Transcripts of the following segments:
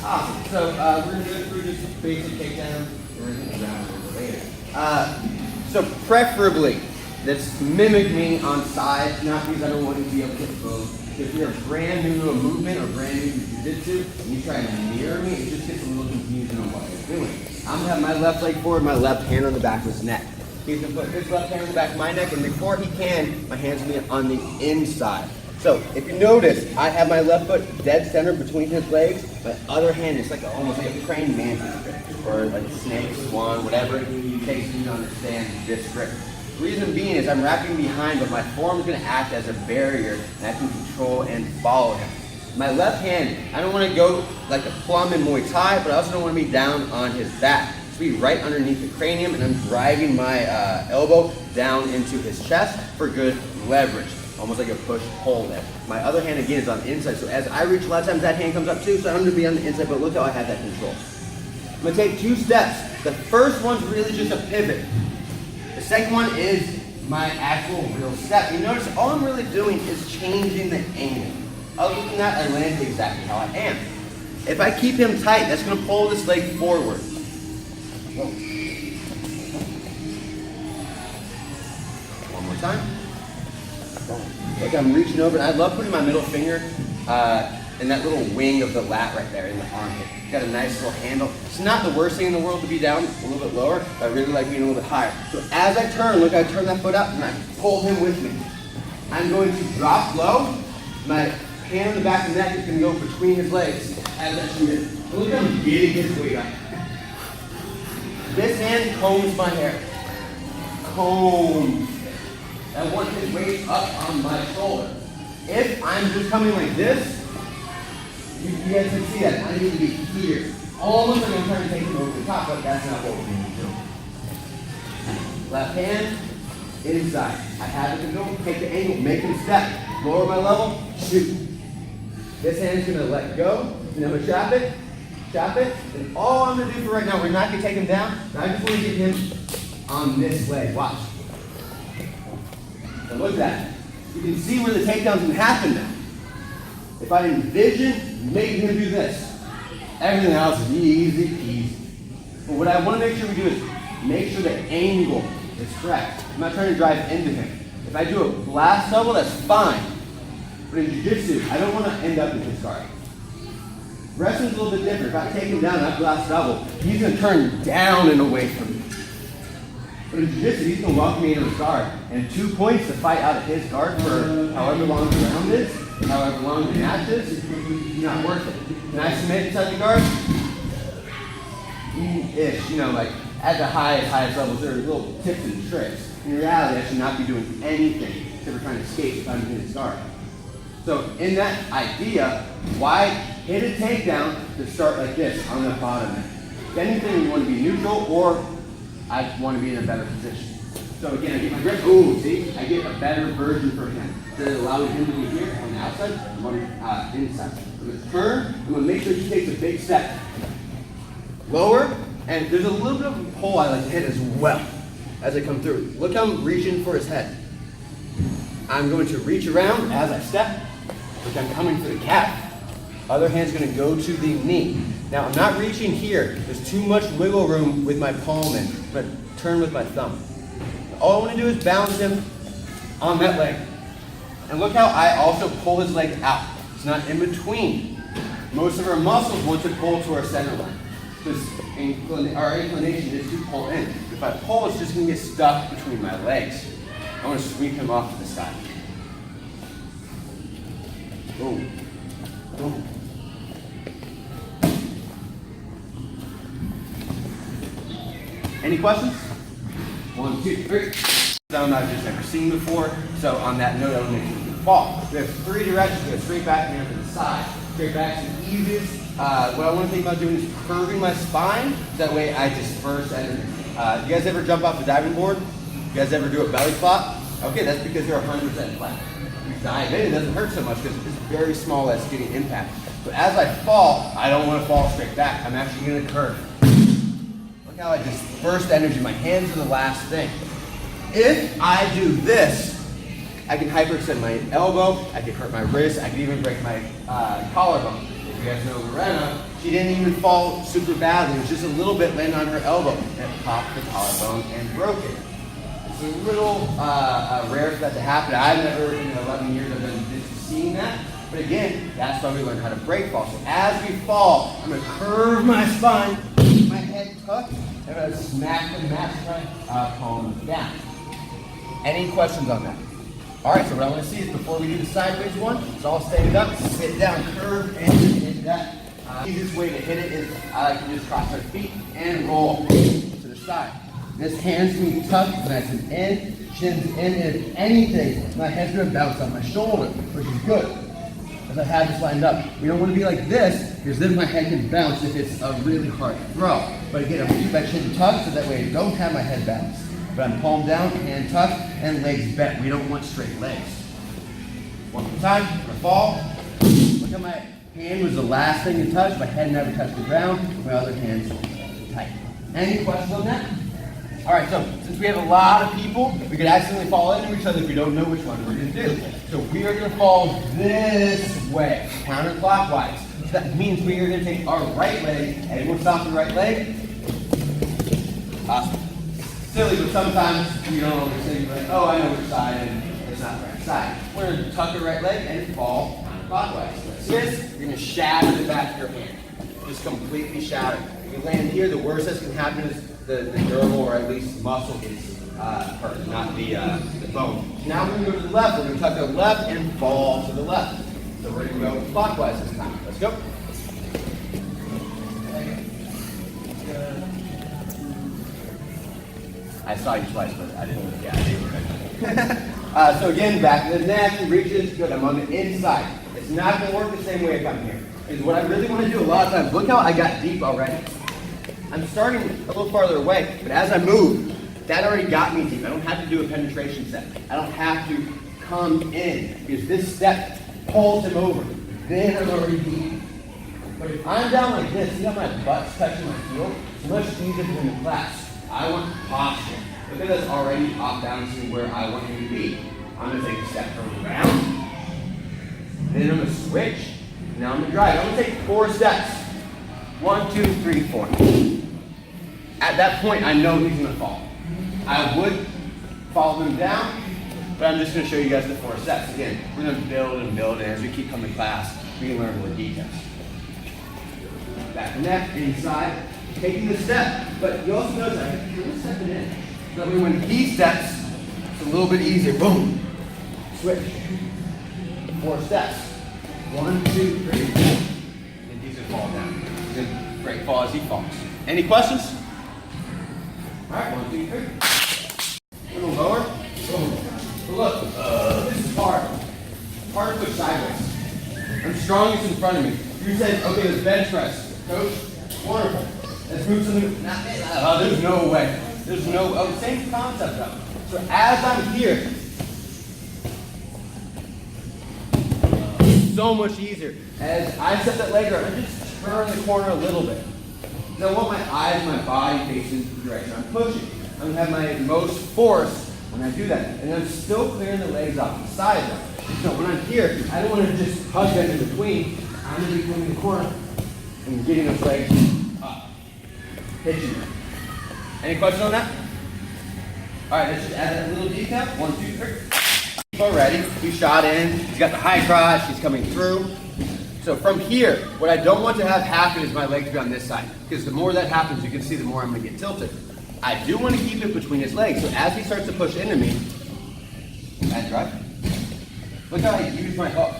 Awesome. So we're going to go through just basic takedowns. We're going to round it later. So preferably, let's mimic me on sides, not because I don't want you to be able to hit both. If you're brand new to a movement or brand new to jiu-jitsu, and you try to mirror me, it just gets a little confusing on what you're doing. I'm going to have my left leg forward, my left hand on the back of his neck. He's going to put his left hand on the back of my neck, and before he can, my hand's going to be on the inside. So if you notice, I have my left foot dead center between his legs. My other hand is like almost like a praying mantis grip, or like a snake, swan, whatever it takes you to understand this grip. The reason being is I'm wrapping behind, but my forearm is going to act as a barrier, and I can control and follow him. My left hand, I don't want to go like a plum in Muay Thai, but I also don't want to be down on his back. It's be right underneath the cranium, and I'm driving my elbow down into his chest for good leverage. Almost like a push-pull there. My other hand, again, is on the inside. So as I reach, a lot of times that hand comes up too, so I'm going to be on the inside, but look how I have that control. I'm going to take 2 steps. The first one's really just a pivot. The second one is my actual real step. You notice all I'm really doing is changing the angle. Other than that, I land exactly how I am. If I keep him tight, that's going to pull this leg forward. Whoa. One more time. Look, I'm reaching over, and I love putting my middle finger in that little wing of the lat right there in the armpit. It's got a nice little handle. It's not the worst thing in the world to be down a little bit lower, but I really like being a little bit higher. So as I turn, look, I turn that foot up, and I pull him with me. I'm going to drop low. My hand on the back of the neck is going to go between his legs as I shoot it. So look, I'm getting his weight up. This hand combs my hair. Combs. I want his weight up on my shoulder. If I'm just coming like this, you guys can see that. I need to be here. Almost like I'm trying to take him over the top, but that's not what we're going to do. Left hand, inside. I have it to go, take the angle, make him step. Lower my level, shoot. This hand's going to let go, and I'm going to chop it, and all I'm going to do for right now, we're not going to take him down, I just want to get him on this leg. Watch. So look at that. You can see where the takedown's going to happen now. If I envision making him do this, everything else is easy peasy. But what I want to make sure we do is make sure the angle is correct. I'm not trying to drive into him. If I do a blast double, that's fine. But in jiu-jitsu, I don't want to end up in his guard. Wrestling's a little bit different. If I take him down and I blast double, he's going to turn down and away from me. But in jiu-jitsu, he's going to welcome me into his guard. And 2 points to fight out of his guard for however long the round is, however long the match is not worth it. Can I submit inside the guard? Ish, you know, like at the highest levels, there are little tips and tricks. In reality, I should not be doing anything except for trying to escape if I'm in his guard. So in that idea, why hit a takedown to start like this on the bottom end? If anything, you want to be neutral, or I want to be in a better position. So again, I get my grip. Ooh, see? I get a better version for him. Instead of allowing him to be here on the outside, I'm on the inside. I'm going to turn. I'm going to make sure he takes a big step. Lower, and there's a little bit of a pull I like to hit as well as I come through. Look how I'm reaching for his head. I'm going to reach around as I step, which I'm coming for the calf. Other hand's going to go to the knee. Now, I'm not reaching here. There's too much wiggle room with my palm in. I'm going to turn with my thumb. All I want to do is balance him on that leg. And look how I also pull his leg out. It's not in between. Most of our muscles want to pull to our center line. Because our inclination is to pull in. If I pull, it's just going to get stuck between my legs. I want to sweep him off to the side. Boom. Boom. Any questions? 1, 2, 3. Some I've just never seen before. So on that note, I will make sure you fall. We have 3 directions. We go straight back and to the side. Straight back is the easiest. What I want to think about doing is curving my spine. That way I disperse energy. You guys ever jump off the diving board? You guys ever do a belly flop? Okay, that's because you're 100% flat. You dive in, it doesn't hurt so much because it's very small as getting impact. But as I fall, I don't want to fall straight back. I'm actually going to curve. Look how I disperse energy. My hands are the last thing. If I do this, I can hyperextend my elbow, I can hurt my wrist, I can even break my collarbone. If you guys know Lorena, she She didn't even fall super badly. It was just a little bit landing on her elbow, and it popped the collarbone and broke it. It's a little rare for that to happen. I've never, in 11 years, I've been seeing that. But again, that's why we learn how to break fall. So as we fall, I'm going to curve my spine, keep my head tucked, and I'm going to smack the mat palm down. Any questions on that? All right, so what I want to see is before we do the sideways one, it's all stand up, sit down, curve, and hit that. Easiest way to hit it is I like to just cross our feet and roll to the side. This hand's going to be tucked, nice and in, chin's in, and if anything, my head's going to bounce on my shoulder, which is good. As I have this lined up. We don't want to be like this, because then my head can bounce if it's a really hard throw. But again, I'm going to keep my chin tucked, so that way I don't have my head bounce. But I'm palm down, hand tucked, and legs bent. We don't want straight legs. One more time, I'm going to fall. Look at my hand was the last thing to touch. My head never touched the ground. My other hand's tight. Any questions on that? All right, so since we have a lot of people, we could accidentally fall into each other if we don't know which one we're going to do. So we are going to fall this way, counterclockwise. So that means we are going to take our right leg. Everyone stop the right leg. Awesome. Silly, but sometimes you don't understand. You're like, oh, I know which side, and it's not the right side. We're going to tuck the right leg and fall counterclockwise. This, you're going to shatter the back of your hand. Just completely shatter. If you land here, the worst that can happen is the dermal or at least muscle gets hurt, not the bone. Now we're going to go to the left. We're going to tuck the left and fall to the left. So we're going to go clockwise this time. Let's go. I saw you twice, but I didn't look at it. So again, back to the neck, reaches, good. I'm on the inside. It's not going to work the same way if I'm here. Because what I really want to do a lot of times, look how I got deep already. I'm starting a little farther away, but as I move, that already got me deep. I don't have to do a penetration set. I don't have to come in, because this step pulls him over. Then I'm already deep. But if I'm down like this, see how my butt's touching my heel? It's much easier than the class. I want posture. Look at this already off down to where I want him to be. I'm going to take a step around. Then I'm going to switch. Now I'm going to drive. I'm going to take 4 steps. 1, 2, 3, 4. At that point, I know he's going to fall. I would follow him down, but I'm just going to show you guys the 4 steps. Again, we're going to build and build, and as we keep coming to class, we can learn more details. Back and neck, inside, taking the step. But you also notice I'm stepping in. So that way when he steps, it's a little bit easier. Boom. Switch. 4 steps. 1, 2, 3, 4. And he's going to fall down. Good. Great fall as he falls. Any questions? All right, 1, 2, 3. A little lower. Boom. So look, this is hard. Hard to push sideways. I'm strongest in front of me. You said, okay, let's bench press. Coach, wonderful. Let's move something. There's no way. There's no, same concept though. So as I'm here, so much easier. As I set that leg around, I just turn the corner a little bit. Now I want my eyes, my body facing the direction I'm pushing. I'm gonna have my most force when I do that. And I'm still clearing the legs off the side though. So when I'm here, I don't want to just hug them in between. I'm gonna be clearing the corner and getting those legs up. Pitching them. Any questions on that? All right, let's just add that little detail. 1, 2, 3. Already, he shot in. He's got the high crotch. He's coming through. So from here, what I don't want to have happen is my legs be on this side. Because the more that happens, you can see the more I'm going to get tilted. I do want to keep it between his legs. So as he starts to push into me, I drive. Look how I use my hook.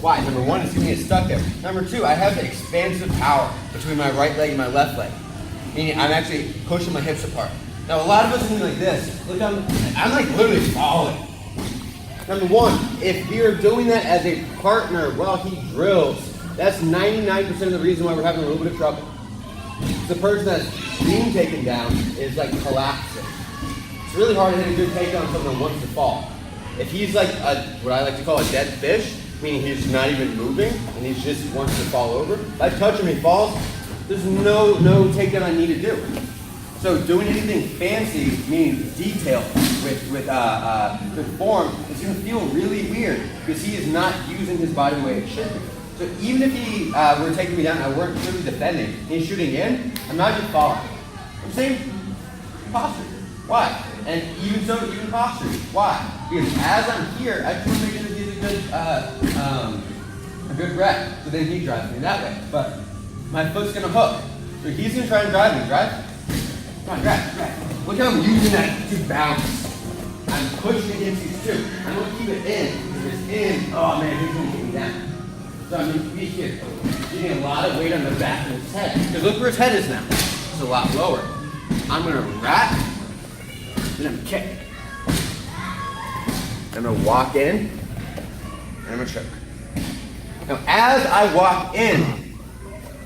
Why? Number 1, it's going to get stuck there. Number 2, I have the expansive power between my right leg and my left leg. Meaning I'm actually pushing my hips apart. Now a lot of us are like this. Look, I'm like literally falling. Number 1, if you're doing that as a partner while he drills, that's 99% of the reason why we're having a little bit of trouble. The person that's being taken down is like collapsing. It's really hard to hit a good takedown on someone that wants to fall. If he's like what I like to call a dead fish, meaning he's not even moving and he just wants to fall over, if I touch him and he falls, there's no takedown I need to do. So doing anything fancy, meaning detail with form, is going to feel really weird because he is not using his body the way it should be. So even if he were taking me down and I weren't really defending, and he's shooting in, I'm not just falling. I'm saying posture. Why? And even so, even posture. Why? Because as I'm here, I just want to make sure that he's a good rep. So then he drives me that way. But my foot's going to hook. So he's going to try and drive me, right? Come on, grab. Look how I'm using that to bounce. I'm pushing against these two. I'm going to keep it in. If it's in, oh man, he's going to get me down. So I'm going to be here. Getting a lot of weight on the back of his head. Because look where his head is now. It's a lot lower. I'm going to wrap, then I'm going to kick. I'm going to walk in, and I'm going to choke. Now, as I walk in,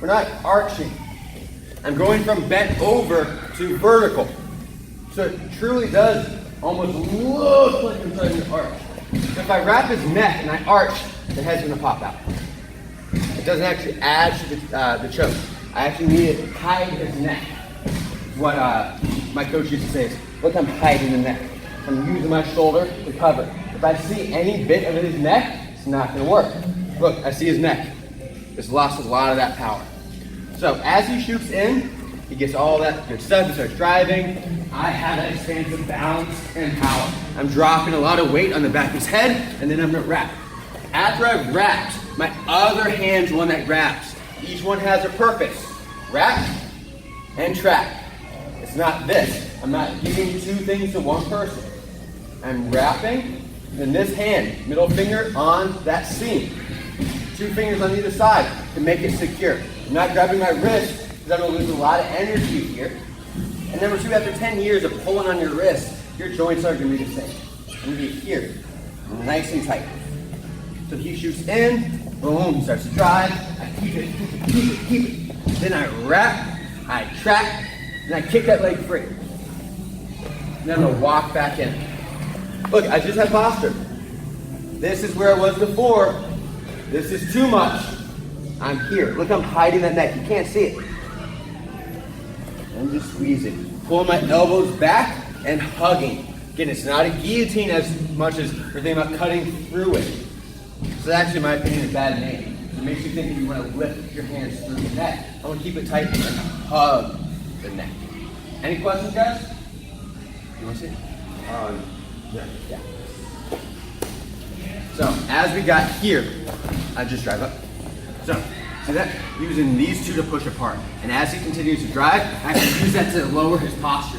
we're not arching. I'm going from bent over to vertical. So it truly does almost look like I'm trying to arch. If I wrap his neck and I arch, the head's going to pop out. It doesn't actually add to the choke. I actually need to hide his neck. What my coach used to say is, look, I'm hiding the neck. I'm using my shoulder to cover. If I see any bit of his neck, it's not going to work. Look, I see his neck. It's lost a lot of that power. So as he shoots in, he gets all that good stuff. He starts driving. I have that expansive balance and power. I'm dropping a lot of weight on the back of his head, and then I'm going to wrap. After I've wrapped, my other hand's one that grabs. Each one has a purpose. Wrap and track. It's not this. I'm not giving two things to one person. I'm wrapping, then this hand, middle finger on that seam. Two fingers on either side to make it secure. I'm not grabbing my wrist because I'm going to lose a lot of energy here. And number two, after 10 years of pulling on your wrist, your joints aren't going to be the same. I'm going to be here, nice and tight. So he shoots in, boom, he starts to drive. I keep it. Then I wrap, I track, and I kick that leg free. And then I'm going to walk back in. Look, I just had posture. This is where I was before. This is too much. I'm here. Look, I'm hiding that neck. You can't see it. I'm just squeezing. Pulling my elbows back and hugging. Again, it's not a guillotine as much as we're thinking about cutting through it. So that's actually, in my opinion, a bad name. It makes you think that you want to lift your hands through the neck. I want to keep it tight and hug the neck. Any questions, guys? You want to see? Yeah. So, as we got here, I just drive up. So, see that? Using these two to push apart. And as he continues to drive, I can use that to lower his posture.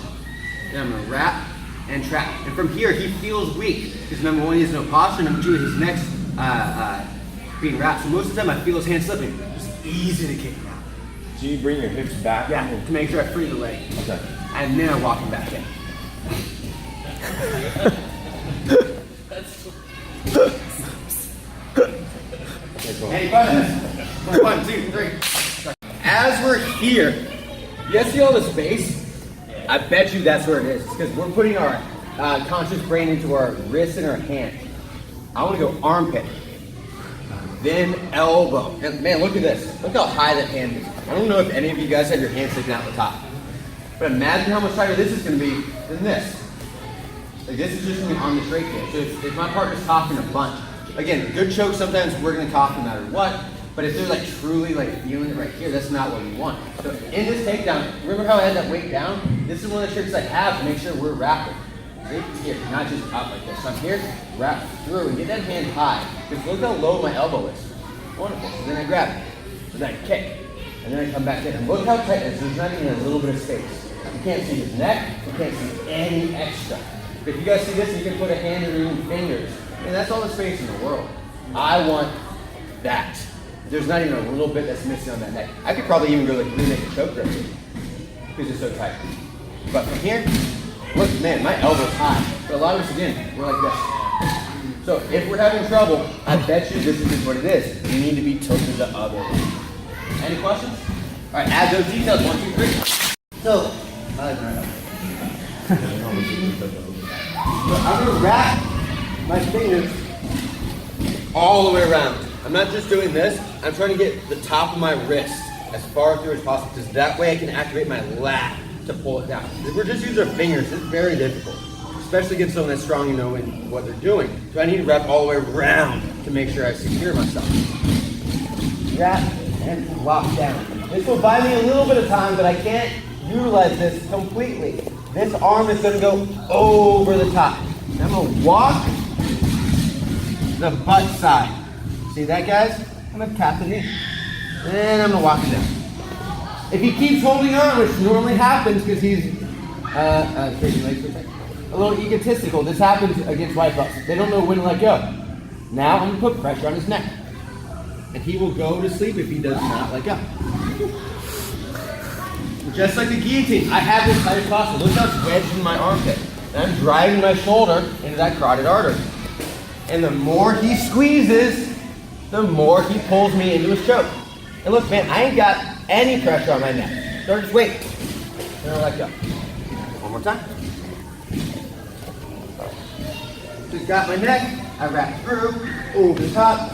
Then I'm going to wrap and track. And from here, he feels weak. Because number one, he has no posture. Number two, his neck's being wrapped. So most of the time, I feel his hand slipping. It's easy to kick now. So you bring your hips back? Yeah, to make sure I free the leg. Okay. And then I walk him back in. Any questions? 1, 2, 3. As we're here, you guys see all the space? I bet you that's where it is. It's because we're putting our conscious brain into our wrists and our hands. I want to go armpit, then elbow. And man, look at this. Look how high that hand is. I don't know if any of you guys have your hands sticking out the top. But imagine how much tighter this is going to be than this. Like this is just going to be on the trachea. So if my partner's coughing a bunch, again, good chokes, sometimes we're going to cough no matter what. But if they're like truly like feeling it right here, that's not what we want. So in this takedown, remember how I had that weight down? This is one of the tricks I have to make sure we're wrapping. See? Here, not just up like this. So I'm here, wrap through, and get that hand high. Because look how low my elbow is. Wonderful. So then I grab it. So then I kick. And then I come back in. And look how tight it is. There's not even a little bit of space. You can't see his neck. You can't see any extra. But if you guys see this, you can put a hand in your own fingers. And that's all the space in the world. I want that. There's not even a little bit that's missing on that neck. I could probably even go like remake a choke grip because it's so tight. But from here, look, man, my elbow's high. But a lot of us, again, we're like this. So if we're having trouble, I bet you this is just what it is. You need to be tilted the other way. Any questions? All right, add those details. 1, 2, 3. So, I'm going to wrap my fingers all the way around. I'm not just doing this, I'm trying to get the top of my wrist as far through as possible because that way I can activate my lat to pull it down. If we're just using our fingers, it's very difficult, especially against someone that's strong and knowing what they're doing. So I need to wrap all the way around to make sure I secure myself. wrap, and lock down. This will buy me a little bit of time, but I can't utilize this completely. This arm is going to go over the top. And I'm going to walk the butt side. See that, guys? I'm going to tap the knee. And I'm going to walk it down. If he keeps holding on, which normally happens because he's a little egotistical, this happens against white belts. They don't know when to let go. Now I'm going to put pressure on his neck. And he will go to sleep if he does not let go. Just like the guillotine, I have this tight as possible. Look how it's wedged in my armpit. And I'm driving my shoulder into that carotid artery. And the more he squeezes, the more he pulls me into his choke. And look, man, I ain't got any pressure on my neck. So just wait. And I'll let go. One more time. Just got my neck. I wrap through, over the top,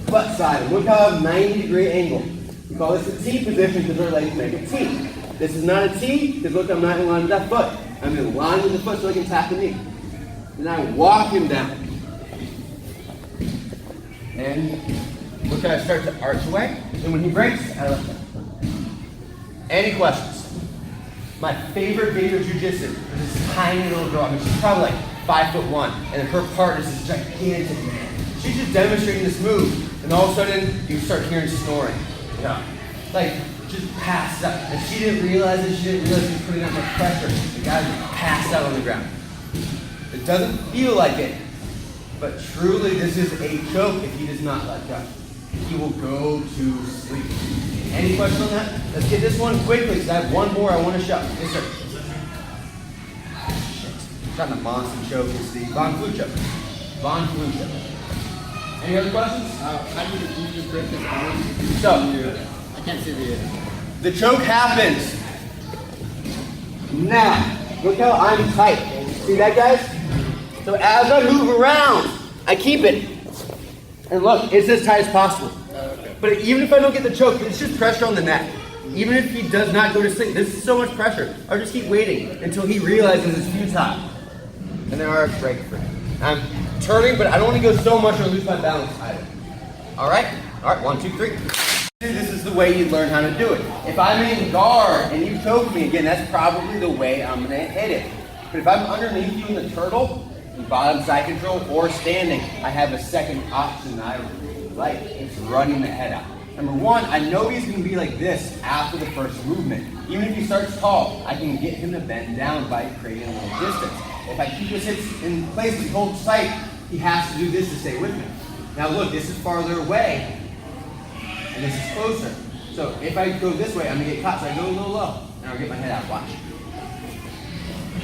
butt side. Look how I have a 90-degree angle. We call this a T position because our legs make a T. This is not a T because look, I'm not in line with that foot. I'm in line with the foot so I can tap the knee. And I walk him down. And look how I start to arch away. And when he breaks, I let go. Any questions? My favorite video of jiu-jitsu is this tiny little girl. I mean, she's probably like 5'1", and her partner is this gigantic man. She's just demonstrating this move, and all of a sudden, you start hearing snoring. Yeah. Like, just passed out. And she didn't realize it. She didn't realize she was putting that much pressure. The guy just passed out on the ground. It doesn't feel like it, but truly, this is a choke if he does not let go. He will go to sleep. Any questions on that? Let's get this one quickly because I have one more I want to show. Yes, sir. Shit. Trying to monster choke is the Von Flue choke. Von Flue choke. Any other questions? How do you break this arm? So, I can't see the choke happens. Now, look how I'm tight. See that, guys? So as I move around, I keep it. And look, it's as tight as possible. But even if I don't get the choke, it's just pressure on the neck. Even if he does not go to sleep, this is so much pressure. I'll just keep waiting until he realizes it's futile. And then I'll break free. I'm turning, but I don't want to go so much or lose my balance either. All right, 1, 2, 3. This is the way you learn how to do it. If I'm in guard and you choke me again, that's probably the way I'm going to hit it. But if I'm underneath you in the turtle, in bottom side control, or standing, I have a second option that I really like. It's running the head out. Number one, I know he's going to be like this after the first movement. Even if he starts tall, I can get him to bend down by creating a little distance. If I keep his hips in place and hold tight, he has to do this to stay with me. Now look, this is farther away, and this is closer. So if I go this way, I'm going to get caught, so I go a little low, and I'll get my head out. Watch.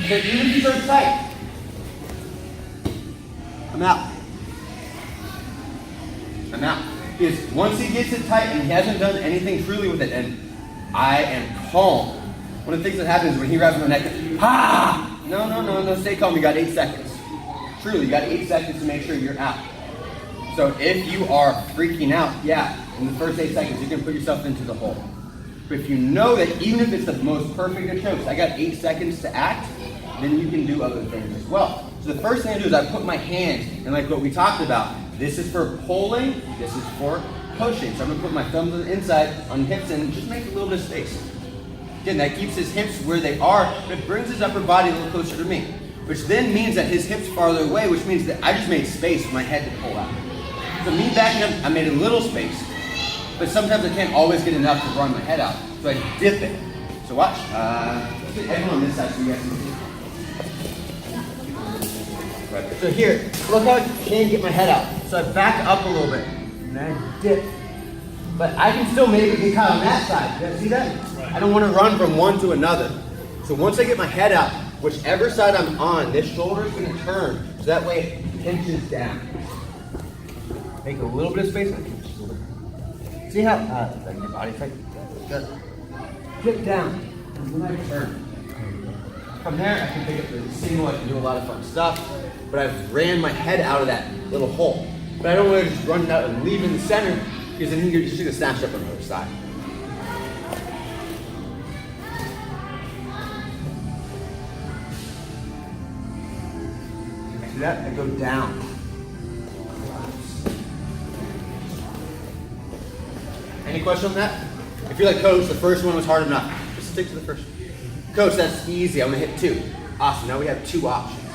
But even if he starts tight, I'm out. I'm out. Because once he gets it tight and he hasn't done anything truly with it, and I am calm. One of the things that happens when he grabs my neck, no, stay calm. You got 8 seconds. Truly, you got 8 seconds to make sure you're out. So if you are freaking out, yeah, in the first 8 seconds, you can put yourself into the hole. But if you know that even if it's the most perfect of chokes, I got 8 seconds to act, then you can do other things as well. So the first thing I do is I put my hand, and like what we talked about, this is for pulling, this is for pushing. So I'm gonna put my thumb to the inside on hips and just make a little bit of space. Again, that keeps his hips where they are, but it brings his upper body a little closer to me, which then means that his hips farther away, which means that I just made space for my head to pull out. So me backing up, I made a little space, but sometimes I can't always get enough to run my head out. So I dip it. So watch. Let's get everyone on this side so you guys can see. So here, look how I can't get my head out. So I back up a little bit, and I dip. But I can still maybe get caught on that side. You guys see that? I don't want to run from one to another. So once I get my head out, whichever side I'm on, this shoulder is going to turn. So that way it pinches down. Make a little bit of space. See how, your body tight? Good. Dip down, and then I turn. From there, I can pick up the single, I can do a lot of fun stuff, but I've ran my head out of that little hole. But I don't want to just run it out and leave in the center, because then you're just going to snatch up on the other side. After that, I go down. Any question on that? If you're like, Coach, the first one was hard enough, just stick to the first one. Coach, that's easy. I'm gonna hit 2. Awesome. Now we have 2 options.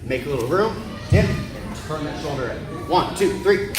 Make a little room, dip, and turn that shoulder in. 1, 2, 3.